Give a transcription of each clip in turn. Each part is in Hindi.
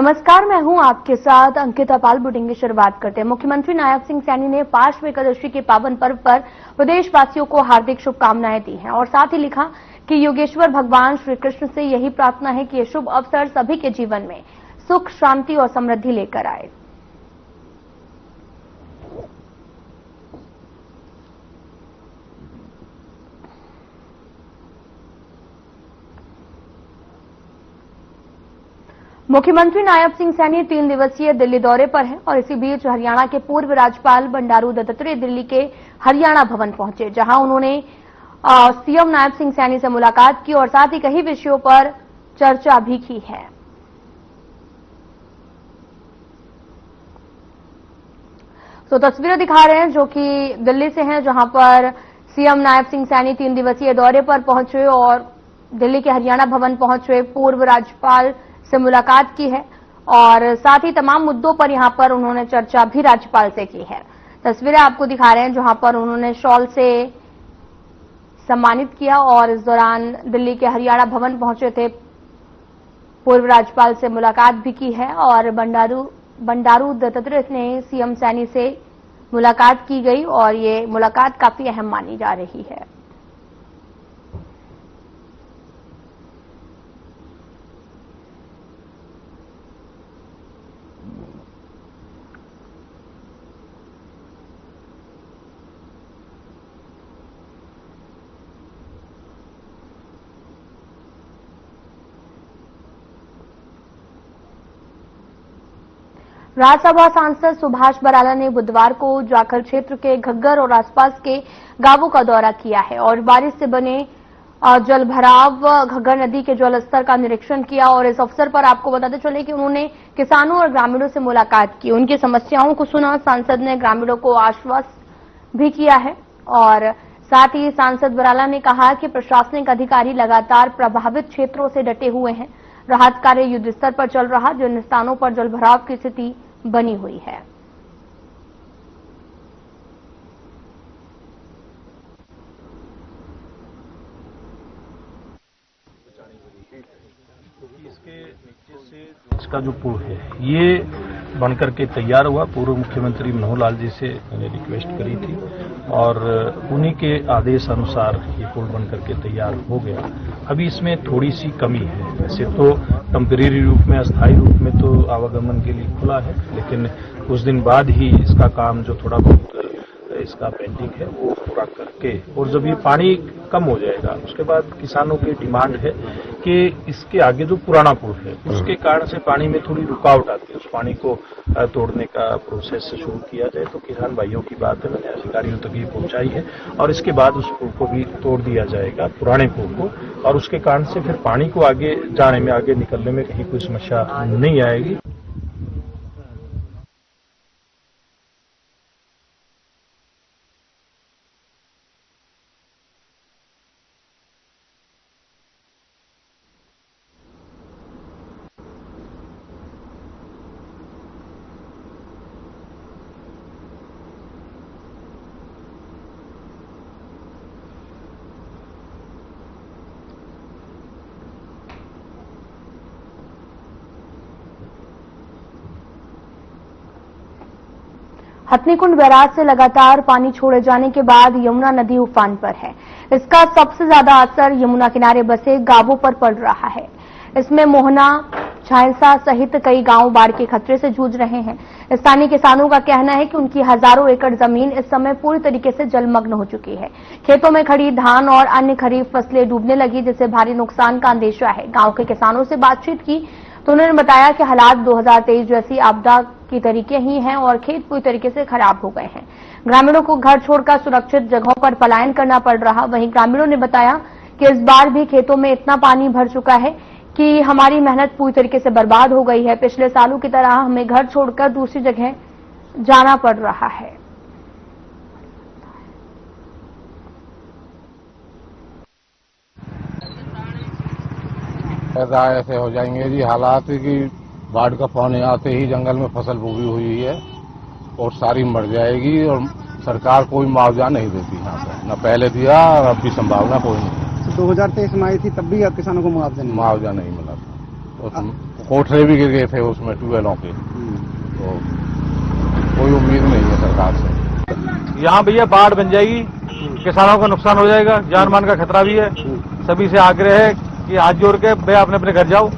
नमस्कार, मैं हूं आपके साथ अंकिता पाल। बुलेटिन की शुरुआत करते हैं। मुख्यमंत्री नायब सिंह सैनी ने पार्श्व एकादशी के पावन पर्व पर प्रदेशवासियों को हार्दिक शुभकामनाएं दी हैं और साथ ही लिखा कि योगेश्वर भगवान श्री कृष्ण से यही प्रार्थना है कि ये शुभ अवसर सभी के जीवन में सुख, शांति और समृद्धि लेकर आए। मुख्यमंत्री नायब सिंह सैनी 3 दिवसीय दिल्ली दौरे पर हैं और इसी बीच हरियाणा के पूर्व राज्यपाल बंडारू दत्तात्रेय दिल्ली के हरियाणा भवन पहुंचे, जहां उन्होंने सीएम नायब सिंह सैनी से मुलाकात की और साथ ही कई विषयों पर चर्चा भी की है। तो तस्वीरें दिखा रहे हैं जो कि दिल्ली से हैं, जहां पर सीएम नायब सिंह सैनी 3 दिवसीय दौरे पर पहुंचे और दिल्ली के हरियाणा भवन पहुंचे, पूर्व राज्यपाल से मुलाकात की है और साथ ही तमाम मुद्दों पर यहां पर उन्होंने चर्चा भी राज्यपाल से की है। तस्वीरें आपको दिखा रहे हैं जहां पर उन्होंने शॉल से सम्मानित किया और इस दौरान दिल्ली के हरियाणा भवन पहुंचे थे, पूर्व राज्यपाल से मुलाकात भी की है और बंडारू दत्तात्रेय ने सीएम सैनी से मुलाकात की गई और ये मुलाकात काफी अहम मानी जा रही है। राज्यसभा सांसद सुभाष बराला ने बुधवार को जाखल क्षेत्र के घग्गर और आसपास के गांवों का दौरा किया है और बारिश से बने जल भराव घग्गर नदी के जलस्तर का निरीक्षण किया और इस अवसर पर आपको बताते चले कि उन्होंने किसानों और ग्रामीणों से मुलाकात की, उनकी समस्याओं को सुना। सांसद ने ग्रामीणों को आश्वस्त भी किया है और साथ ही सांसद बराला ने कहा कि प्रशासनिक अधिकारी लगातार प्रभावित क्षेत्रों से डटे हुए हैं। राहत कार्य युद्ध स्तर पर चल रहा, जिन स्थानों पर जल भराव की स्थिति बनी हुई है। इसके नीचे से इसका जो पुल है ये बनकर के तैयार हुआ। पूर्व मुख्यमंत्री मनोहर लाल जी से मैंने रिक्वेस्ट करी थी और उन्हीं के आदेश अनुसार ये पुल बनकर के तैयार हो गया। अभी इसमें थोड़ी सी कमी है, वैसे तो टेम्परेरी रूप में, अस्थायी रूप में तो आवागमन के लिए खुला है, लेकिन कुछ दिन बाद ही इसका काम जो थोड़ा बहुत इसका पेंडिंग है वो पूरा करके, और जब ये पानी कम हो जाएगा उसके बाद किसानों की डिमांड है कि इसके आगे जो पुराना पुल है उसके कारण से पानी में थोड़ी रुकावट आती है, उस पानी को तोड़ने का प्रोसेस शुरू किया जाए। तो किसान भाइयों की बात है, मैंने अधिकारियों तक ये पहुंचाई है और इसके बाद उस पुल को भी तोड़ दिया जाएगा, पुराने पुल को, और उसके कारण से फिर पानी को आगे जाने में, आगे निकलने में कहीं कोई समस्या नहीं आएगी। हथनीकुंड बैराज से लगातार पानी छोड़े जाने के बाद यमुना नदी उफान पर है। इसका सबसे ज्यादा असर यमुना किनारे बसे गांवों पर पड़ रहा है। इसमें मोहना, झांसा सहित कई गांव बाढ़ के खतरे से जूझ रहे हैं। स्थानीय किसानों का कहना है कि उनकी हजारों एकड़ जमीन इस समय पूरी तरीके से जलमग्न हो चुकी है। खेतों में खड़ी धान और अन्य खरीफ फसलें डूबने लगी, जिससे भारी नुकसान का अंदेशा है। गांव के किसानों से बातचीत की तो उन्होंने बताया कि हालात 2023 जैसी आपदा की तरीके ही हैं और खेत पूरी तरीके से खराब हो गए हैं। ग्रामीणों को घर छोड़कर सुरक्षित जगहों पर पलायन करना पड़ रहा। वहीं ग्रामीणों ने बताया कि इस बार भी खेतों में इतना पानी भर चुका है कि हमारी मेहनत पूरी तरीके से बर्बाद हो गई है। पिछले सालों की तरह हमें घर छोड़कर दूसरी जगह जाना पड़ रहा है। ऐसा ऐसे हो जाएंगे जी हालात कि बाढ़ का पानी आते ही जंगल में फसल बोई हुई है और सारी मर जाएगी और सरकार कोई मुआवजा नहीं देती यहाँ पर, न पहले दिया और अब भी संभावना कोई नहीं। 2023 में आई थी तब भी अब किसानों को मुआवजा नहीं मिला। तो कोठरे भी गिर गए थे उसमें ट्यूबवेलों के, तो कोई उम्मीद नहीं है सरकार से। यहाँ भैया बाढ़ बन जाएगी, किसानों का नुकसान हो जाएगा, जान मान का खतरा भी है। सभी से आग्रह है कि हाथ जोड़ के भैया अपने अपने घर जाओ।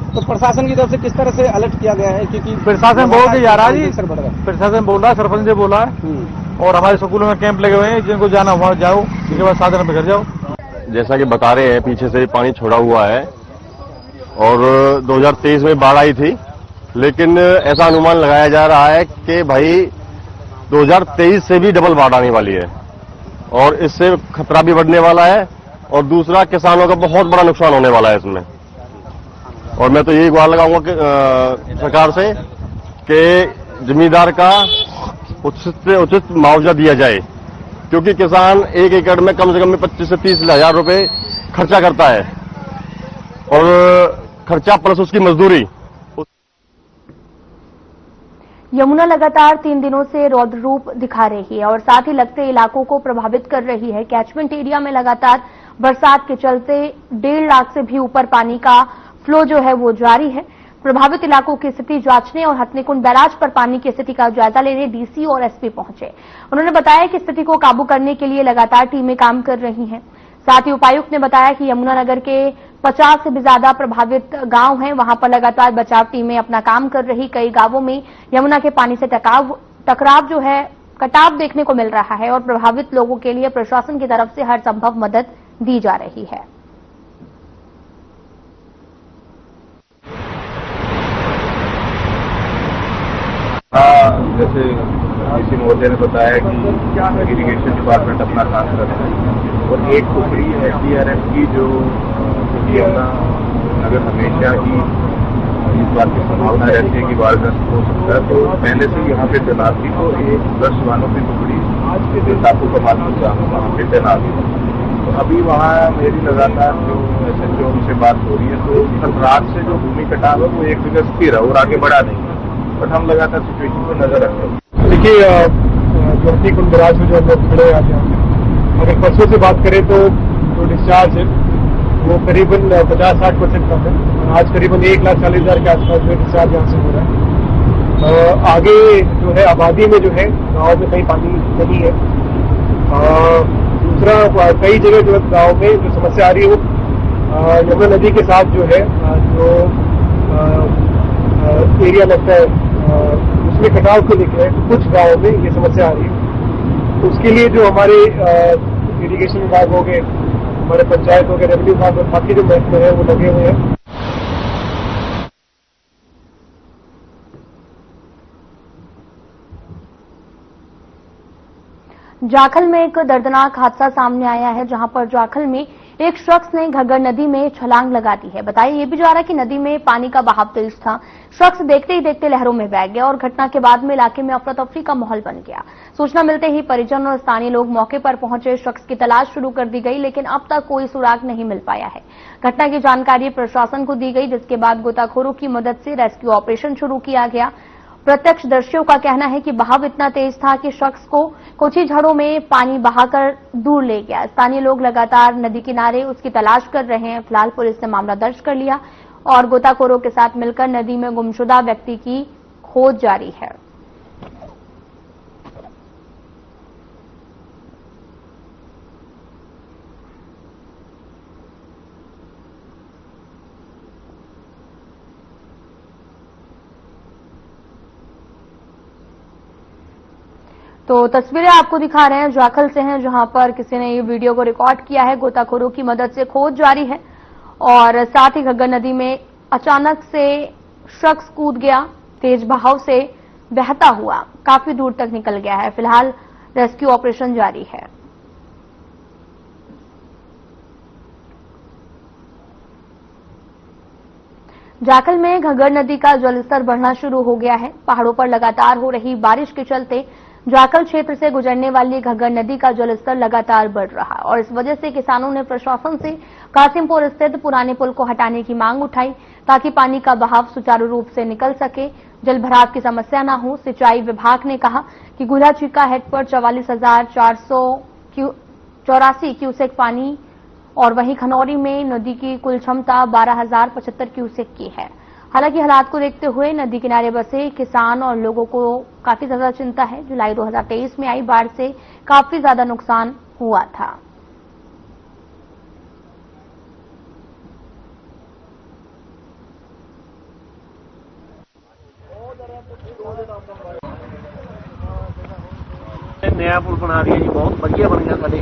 तो प्रशासन की तरफ से किस तरह से अलर्ट किया गया है? क्योंकि प्रशासन बोल के जा रहा है जी, प्रशासन बोल रहा है, सरपंच से बोला है, और हमारे स्कूलों में कैंप लगे हुए हैं, जिनको जाना वहां जाओ, उसके बाद साधन पे घर जाओ। जैसा कि बता रहे हैं, पीछे से पानी छोड़ा हुआ है और 2023 में बाढ़ आई थी, लेकिन ऐसा अनुमान लगाया जा रहा है कि भाई 2023 से भी डबल बाढ़ आने वाली है और इससे खतरा भी बढ़ने वाला है, और दूसरा किसानों का बहुत बड़ा नुकसान होने वाला है इसमें। और मैं तो यही गुहार लगाऊंगा कि सरकार से कि जमींदार का उचित से उचित मुआवजा दिया जाए, क्योंकि किसान एक एकड़ में कम से कम 25 से 30 हजार रुपए खर्चा करता है, और खर्चा प्लस उसकी मजदूरी। यमुना लगातार 3 दिनों से रौद्र रूप दिखा रही है और साथ ही लगते इलाकों को प्रभावित कर रही है। कैचमेंट एरिया में लगातार बरसात के चलते 1.5 लाख से भी ऊपर पानी का फ्लो जो है वो जारी है। प्रभावित इलाकों की स्थिति जांचने और हथनीकुंड बैराज पर पानी की स्थिति का जायजा लेने डीसी और एसपी पहुंचे। उन्होंने बताया कि स्थिति को काबू करने के लिए लगातार टीमें काम कर रही हैं। साथ ही उपायुक्त ने बताया कि यमुनानगर के 50 से भी ज्यादा प्रभावित गांव हैं, वहां पर लगातार बचाव टीमें अपना काम कर रही। कई गांवों में यमुना के पानी से टकराव जो है कटाव देखने को मिल रहा है और प्रभावित लोगों के लिए प्रशासन की तरफ से हर संभव मदद दी जा रही है। जैसे डीसी महोदय ने बताया कि इरिगेशन डिपार्टमेंट अपना काम कर रहा है और एक टुकड़ी एसडीआरएफ की जो अगर हमेशा ही इस बात की संभावना रहती है कि बाढ़ग्रस्त हो सकता है, तो पहले से यहाँ पे तैनात थी। तो एक 10 जवानों की टुकड़ी टापू कमान वहाँ पे तैनात थी। तो अभी वहाँ मेरी लगातार जो SHO उनसे बात हो रही है, तो कल रात से जो भूमि कटाव है वो एक जगह स्थिर है और आगे बढ़ा नहीं, बट हम लगातार सिचुएशन पर नजर रखते हैं। देखिए, जो हथनीकुंड बैराज में जो हम लोग खड़े आज यहाँ, अगर परसों से बात करें तो जो डिस्चार्ज है वो करीबन 50-60% कम है। आज करीबन 1,40,000 के आसपास जो डिस्चार्ज यहाँ से हो रहा है। आगे जो है आबादी में जो है गाँव में कहीं पानी नहीं है। दूसरा, कई जगह जो है गाँव में जो समस्या आ रही है वो यमुना नदी के साथ जो है जो एरिया लगता है उसमें कटाव को लेकर है, तो कुछ गाँव में ये समस्या आ रही है। उसके लिए जो हमारे इरिगेशन विभाग हो गए, हमारे पंचायत हो गए, रेवेन्यू विभाग और बाकी जो महकमे हैं वो लगे हुए हैं। जाखल में एक दर्दनाक हादसा सामने आया है, जहां पर जाखल में एक शख्स ने घग्गर नदी में छलांग लगा दी है। बताया ये भी जा रहा है कि नदी में पानी का बहाव तेज था। शख्स देखते ही देखते लहरों में बह गया और घटना के बाद में इलाके में अफरा तफरी का माहौल बन गया। सूचना मिलते ही परिजन और स्थानीय लोग मौके पर पहुंचे। शख्स की तलाश शुरू कर दी गई, लेकिन अब तक कोई सुराग नहीं मिल पाया है। घटना की जानकारी प्रशासन को दी गई, जिसके बाद गोताखोरों की मदद से रेस्क्यू ऑपरेशन शुरू किया गया। प्रत्यक्षदर्शियों का कहना है कि बहाव इतना तेज था कि शख्स को कुछ ही झड़ों में पानी बहाकर दूर ले गया। स्थानीय लोग लगातार नदी किनारे उसकी तलाश कर रहे हैं। फिलहाल पुलिस ने मामला दर्ज कर लिया और गोताखोरों के साथ मिलकर नदी में गुमशुदा व्यक्ति की खोज जारी है। तो तस्वीरें आपको दिखा रहे हैं, जाखल से हैं, जहां पर किसी ने ये वीडियो को रिकॉर्ड किया है। गोताखोरों की मदद से खोज जारी है और साथ ही घग्गर नदी में अचानक से शख्स कूद गया, तेज बहाव से बहता हुआ काफी दूर तक निकल गया है। फिलहाल रेस्क्यू ऑपरेशन जारी है। जाखल में घग्गर नदी का जलस्तर बढ़ना शुरू हो गया है। पहाड़ों पर लगातार हो रही बारिश के चलते जाखल क्षेत्र से गुजरने वाली घग्गर नदी का जलस्तर लगातार बढ़ रहा और इस वजह से किसानों ने प्रशासन से कासिमपुर स्थित पुराने पुल को हटाने की मांग उठाई, ताकि पानी का बहाव सुचारू रूप से निकल सके, जलभराव की समस्या न हो। सिंचाई विभाग ने कहा कि गुलाचीका हेड पर 44,484 क्यूसेक पानी और वहीं खनौरी में नदी की कुल क्षमता 12,075 क्यूसेक की है। हालांकि हालात को देखते हुए नदी किनारे बसे किसान और लोगों को काफी ज्यादा चिंता है। जुलाई 2023 में आई बाढ़ से काफी ज्यादा नुकसान हुआ था। नया पुल बना रही है जी, बहुत बढ़िया बन गया साडे।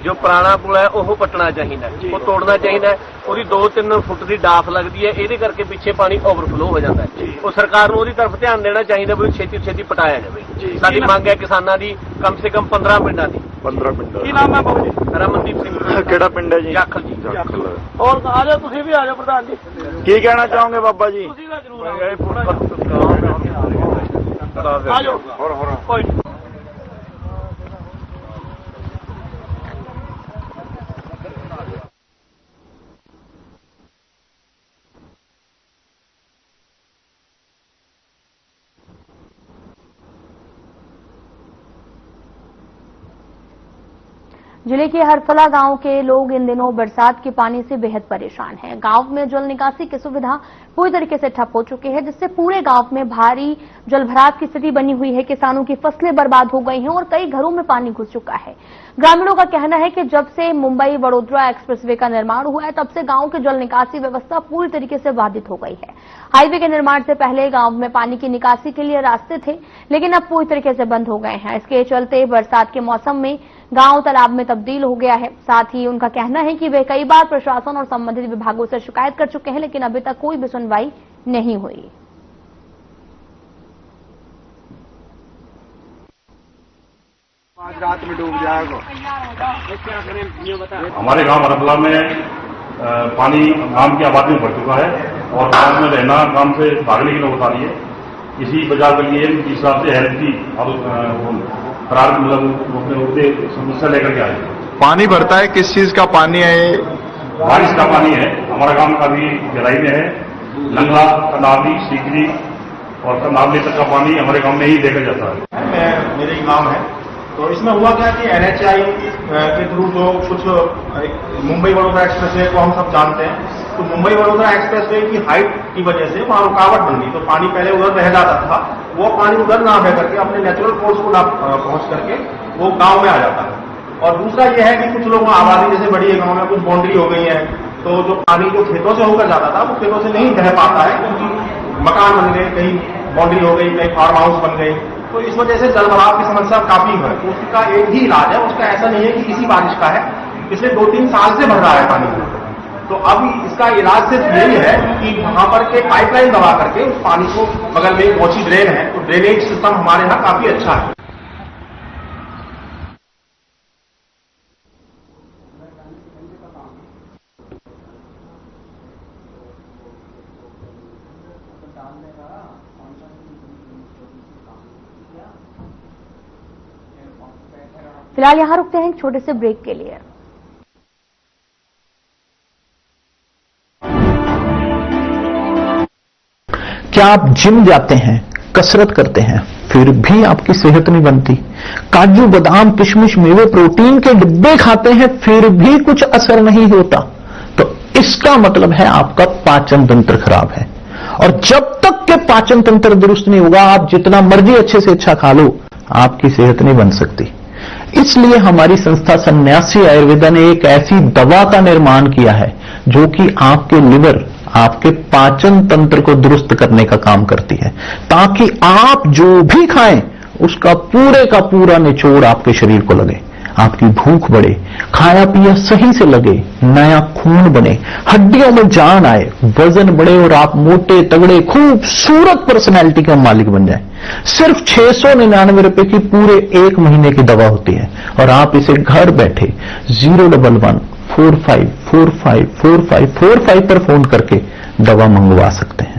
जो पुराना पुल है वो पटना चाहिए, वो तोड़ना चाहिए। ਉਹਦੀ 2-3 ਫੁੱਟ ਦੀ ਡਾਫ ਲੱਗਦੀ ਹੈ, ਇਹਦੇ ਕਰਕੇ ਪਿੱਛੇ ਪਾਣੀ ਓਵਰਫਲੋ ਹੋ ਜਾਂਦਾ ਹੈ। ਉਹ ਸਰਕਾਰ ਨੂੰ ਉਹਦੀ ਤਰਫ ਧਿਆਨ ਦੇਣਾ ਚਾਹੀਦਾ ਵੀ ਛੇਤੀ ਛੇਤੀ ਪਟਾਇਆ ਜਾਵੇ। ਸਾਡੀ ਮੰਗ ਹੈ ਕਿਸਾਨਾਂ ਦੀ ਕਮ ਸੇ ਕਮ 15 ਪਿੰਡਾਂ ਦੀ। 15 ਪਿੰਡਾਂ। ਕੀ ਨਾਮ ਹੈ ਬਾਬੂ ਜੀ? ਰਮਨਦੀਪ ਸਿੰਘ। ਕਿਹੜਾ ਪਿੰਡ ਹੈ ਜੀ? ਜਾਖਲ ਜੀ। ਹੋਰ ਆ ਜਾਓ, ਤੁਸੀਂ ਵੀ ਆ ਜਾਓ ਪ੍ਰਧਾਨ ਜੀ। ਕੀ ਕਹਿਣਾ ਚਾਹੋਗੇ ਬਾਬਾ ਜੀ? ਤੁਸੀਂ ਤਾਂ ਜ਼ਰੂਰ ਆ ਜਾਓ। ਕੋਈ ਨਹੀਂ। जिले के हरफला गांव के लोग इन दिनों बरसात के पानी से बेहद परेशान हैं। गांव में जल निकासी की सुविधा पूरी तरीके से ठप हो चुकी है, जिससे पूरे गांव में भारी जलभराव की स्थिति बनी हुई है। किसानों की फसलें बर्बाद हो गई हैं और कई घरों में पानी घुस चुका है। ग्रामीणों का कहना है कि जब से मुंबई वडोदरा एक्सप्रेसवे का निर्माण हुआ है, तब से गांव की जल निकासी व्यवस्था पूरी तरीके से बाधित हो गई है। हाईवे के निर्माण से पहले गांव में पानी की निकासी के लिए रास्ते थे, लेकिन अब पूरी तरीके से बंद हो गए हैं। इसके चलते बरसात के मौसम में गांव तालाब में तब्दील हो गया है। साथ ही उनका कहना है कि वे कई बार प्रशासन और संबंधित विभागों से शिकायत कर चुके हैं, लेकिन अभी तक कोई भी सुनवाई नहीं हुई। आज रात में डूब जाएगा। हमारे गांव हरफला में पानी गांव की आबादी में बढ़ चुका है और गांव में रहना गांव से भागने की नौबत आ रही है। इसी वजह के लिए इस हिसाब से हेल्थ की फरार मतलब समस्या लेकर के आए। पानी भरता है, किस चीज का पानी है ये? बारिश का पानी है। हमारा गांव काफी गहराई में है। लंगला, कंडावली, सीकरी और कंडावली तक का पानी हमारे गांव में ही देखा जाता है। मेरे गांव है, तो इसमें हुआ क्या कि NHI के थ्रू जो कुछ मुंबई वडोदरा एक्सप्रेसवे को हम सब जानते हैं, तो मुंबई वडोदरा एक्सप्रेसवे की हाइट की वजह से वहां रुकावट बन गई। तो पानी पहले उधर रह जाता था, वो पानी उधर ना बह करके अपने नेचुरल कोर्स को ना पहुंच करके वो गांव में आ जाता है। और दूसरा यह है कि कुछ लोगों आबादी जैसे बड़ी है, गांव में कुछ बाउंड्री हो गई है, तो जो पानी जो खेतों से होकर जाता था वो खेतों से नहीं बह पाता है, क्योंकि मकान बन गए, कहीं बाउंड्री हो गई, कहीं फार्म हाउस बन गए। तो इस वजह से जलभराव की समस्या काफी है। तो उसका एक ही इलाज है, उसका ऐसा नहीं है कि इसी बारिश का है, पिछले 2-3 साल से भर रहा है पानी। तो अब इसका इलाज सिर्फ यही है कि वहां पर के पाइपलाइन दबा करके उस पानी को, बगल में एक ओछी ड्रेन है, तो ड्रेनेज सिस्टम हमारे यहाँ काफी अच्छा है। फिलहाल यहां रुकते हैं एक छोटे से ब्रेक के लिए। क्या आप जिम जाते हैं, कसरत करते हैं, फिर भी आपकी सेहत नहीं बनती? काजू, बादाम, किशमिश, मेवे, प्रोटीन के डिब्बे खाते हैं, फिर भी कुछ असर नहीं होता? तो इसका मतलब है आपका पाचन तंत्र खराब है। और जब तक के पाचन तंत्र दुरुस्त नहीं होगा, आप जितना मर्जी अच्छे से अच्छा खा लो, आपकी सेहत नहीं बन सकती। इसलिए हमारी संस्था सन्यासी आयुर्वेदा ने एक ऐसी दवा का निर्माण किया है जो कि आपके लिवर, आपके पाचन तंत्र को दुरुस्त करने का काम करती है, ताकि आप जो भी खाएं उसका पूरे का पूरा निचोड़ आपके शरीर को लगे, आपकी भूख बढ़े, खाया पिया सही से लगे, नया खून बने, हड्डियों में जान आए, वजन बढ़े और आप मोटे तगड़े खूबसूरत पर्सनैलिटी का मालिक बन जाए। सिर्फ 699 रुपए की पूरे 1 महीने की दवा होती है और आप इसे घर बैठे 01145454545 पर फोन करके दवा मंगवा सकते हैं।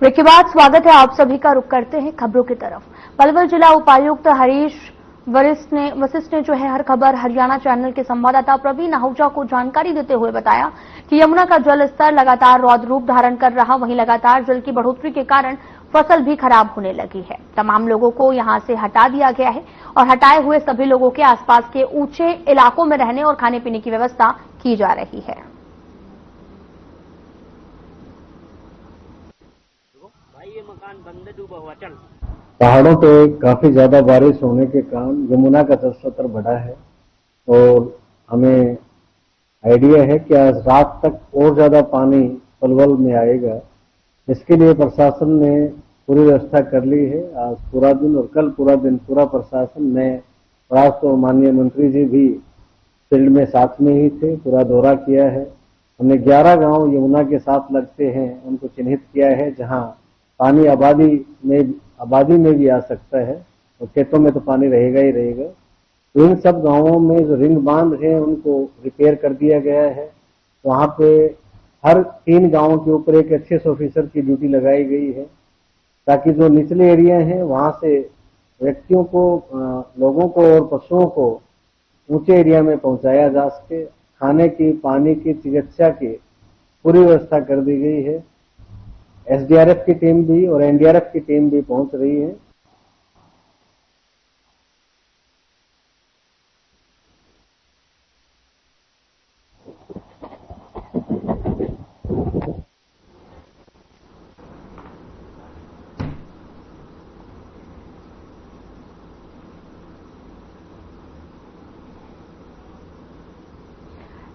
ब्रेक के बाद स्वागत है आप सभी का। रुख करते हैं खबरों की तरफ। पलवल जिला उपायुक्त हरीश वशिष्ठ ने जो है हर खबर हरियाणा चैनल के संवाददाता प्रवीण आहूजा को जानकारी देते हुए बताया कि यमुना का जल स्तर लगातार रौद्र रूप धारण कर रहा, वहीं लगातार जल की बढ़ोतरी के कारण फसल भी खराब होने लगी है। तमाम लोगों को यहां से हटा दिया गया है और हटाए हुए सभी लोगों के आसपास के ऊंचे इलाकों में रहने और खाने पीने की व्यवस्था की जा रही है। ये मकान बंद डूबा हुआ चल। पहाड़ों पे काफी ज्यादा बारिश होने के कारण यमुना का जलस्तर बढ़ा है और हमें आइडिया है कि आज रात तक और ज्यादा पानी पलवल में आएगा। इसके लिए प्रशासन ने पूरी व्यवस्था कर ली है। आज पूरा दिन और कल पूरा दिन पूरा प्रशासन में तो माननीय मंत्री जी भी फील्ड में साथ में ही थे, पूरा दौरा किया है। हमने 11 गांव यमुना के साथ लगते हैं उनको चिन्हित किया है जहां पानी आबादी में भी आ सकता है और खेतों में तो पानी रहेगा ही रहेगा। तो इन सब गांवों में जो रिंग बांध है उनको रिपेयर कर दिया गया है। वहां पे हर 3 गांवों के ऊपर एक एक्सेस ऑफिसर की ड्यूटी लगाई गई है ताकि जो निचले एरिया हैं वहां से व्यक्तियों को, लोगों को और पशुओं को ऊंचे एरिया में पहुंचाया जा सके। खाने की, पानी की, चिकित्सा की पूरी व्यवस्था कर दी गई है। एसडीआरएफ की टीम भी और एनडीआरएफ की टीम भी पहुंच रही है।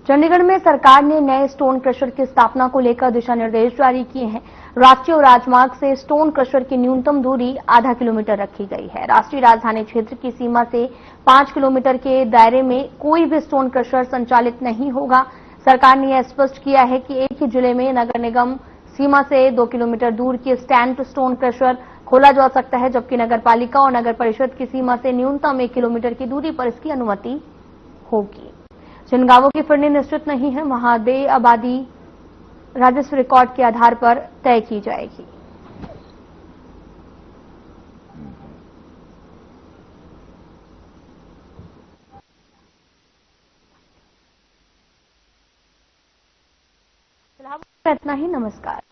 चंडीगढ़ में सरकार ने नए स्टोन क्रशर की स्थापना को लेकर दिशा निर्देश जारी किए हैं। राष्ट्रीय राजमार्ग से स्टोन क्रशर की न्यूनतम दूरी आधा किलोमीटर रखी गई है। राष्ट्रीय राजधानी क्षेत्र की सीमा से 5 किलोमीटर के दायरे में कोई भी स्टोन क्रशर संचालित नहीं होगा। सरकार ने यह स्पष्ट किया है कि एक ही जिले में नगर निगम सीमा से 2 किलोमीटर दूर की स्टैंड स्टोन क्रशर खोला जा सकता है, जबकि नगर पालिका और नगर परिषद की सीमा से न्यूनतम 1 किलोमीटर की दूरी पर इसकी अनुमति होगी। जिन गांवों की फिरनी निश्चित नहीं है वहां देय आबादी राजस्व रिकॉर्ड के आधार पर तय की जाएगी। फिलहाल इतना ही। नमस्कार।